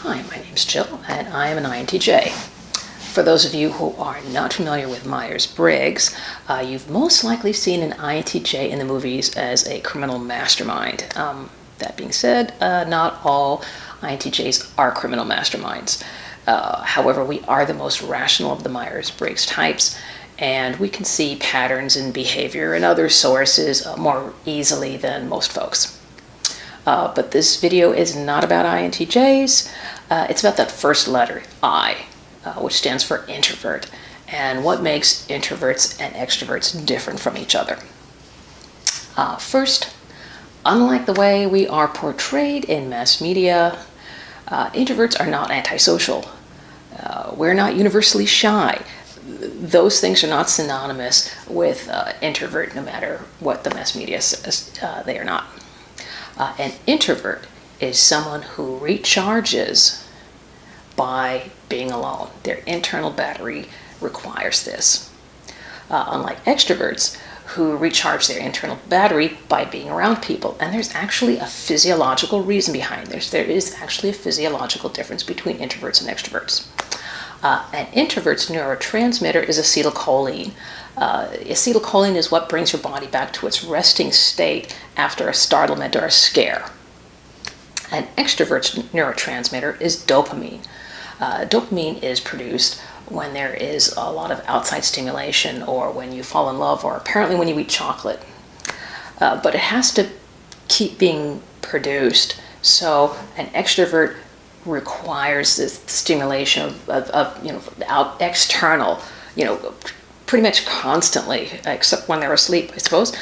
Hi, my name's Jill, and I am an INTJ. For those of you who are not familiar with Myers-Briggs, you've most likely seen an INTJ in the movies as a criminal mastermind. That being said, not all INTJs are criminal masterminds. However, we are the most rational of the Myers-Briggs types, and we can see patterns in behavior and other sources more easily than most folks. But this video is not about INTJs. It's about that first letter, I, which stands for introvert, and what makes introverts and extroverts different from each other. First, unlike the way we are portrayed in mass media, introverts are not antisocial. We're not universally shy. Those things are not synonymous with introvert, no matter what the mass media says they are not. An introvert is someone who recharges by being alone. Their internal battery requires this. Unlike extroverts, who recharge their internal battery by being around people. And there's actually a physiological reason behind this. There is actually a physiological difference between introverts and extroverts. An introvert's neurotransmitter is acetylcholine. Acetylcholine is what brings your body back to its resting state after a startlement or a scare. An extrovert's neurotransmitter is dopamine. Dopamine is produced when there is a lot of outside stimulation, or when you fall in love, or apparently when you eat chocolate. But it has to keep being produced. So an extrovert requires this stimulation of external, pretty much constantly, except when they're asleep, I suppose,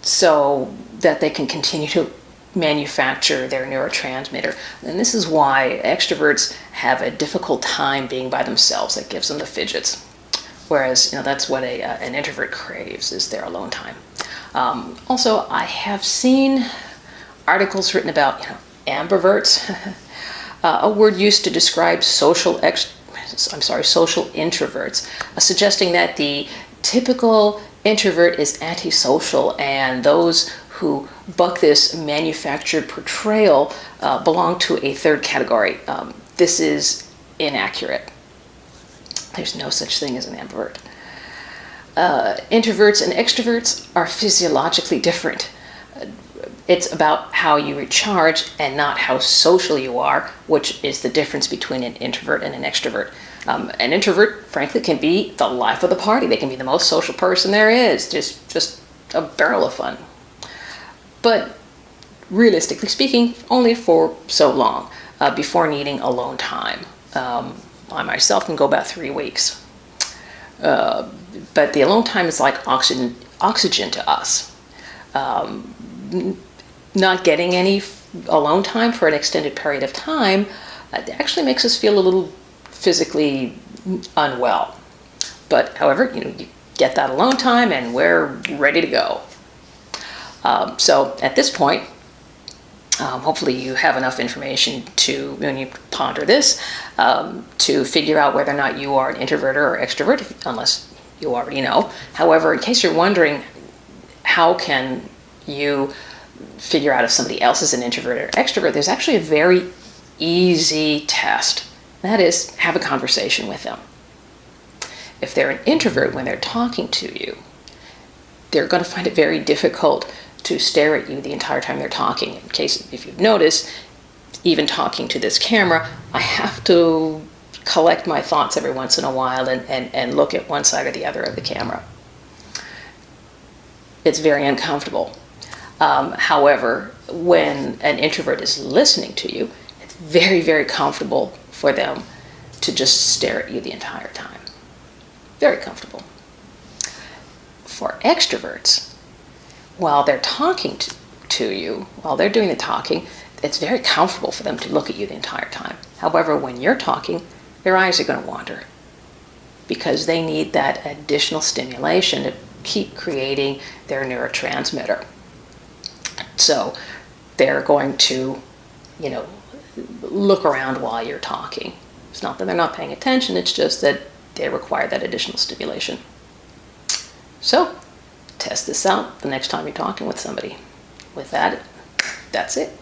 so that they can continue to manufacture their neurotransmitter. And this is why extroverts have a difficult time being by themselves. That gives them the fidgets. Whereas, that's what an introvert craves, is their alone time. Also, I have seen articles written about, ambiverts, a word used to describe social introverts, suggesting that the typical introvert is antisocial, and those who buck this manufactured portrayal belong to a third category. This is inaccurate. There's no such thing as an ambivert. Introverts and extroverts are physiologically different. It's about how you recharge and not how social you are, which is the difference between an introvert and an extrovert. An introvert, frankly, can be the life of the party. They can be the most social person there is, just a barrel of fun. But realistically speaking, only for so long before needing alone time. I myself can go about 3 weeks. But the alone time is like oxygen to us. Not getting any alone time for an extended period of time actually makes us feel a little physically unwell. But however, you get that alone time and we're ready to go. So at this point, hopefully you have enough information to, when you ponder this, to figure out whether or not you are an introvert or extrovert, unless you already know. However, in case you're wondering, how can you figure out if somebody else is an introvert or extrovert, there's actually a very easy test. That is, have a conversation with them. If they're an introvert, when they're talking to you, they're going to find it very difficult to stare at you the entire time they're talking. In case, if you've noticed, even talking to this camera, I have to collect my thoughts every once in a while and look at one side or the other of the camera. It's very uncomfortable. However, when an introvert is listening to you, it's very, very comfortable for them to just stare at you the entire time. Very comfortable. For extroverts, while they're talking to you, while they're doing the talking, it's very comfortable for them to look at you the entire time. However, when you're talking, their eyes are going to wander because they need that additional stimulation to keep creating their neurotransmitter. So they're going to, look around while you're talking. It's not that they're not paying attention, it's just that they require that additional stimulation. So test this out the next time you're talking with somebody. With that, that's it.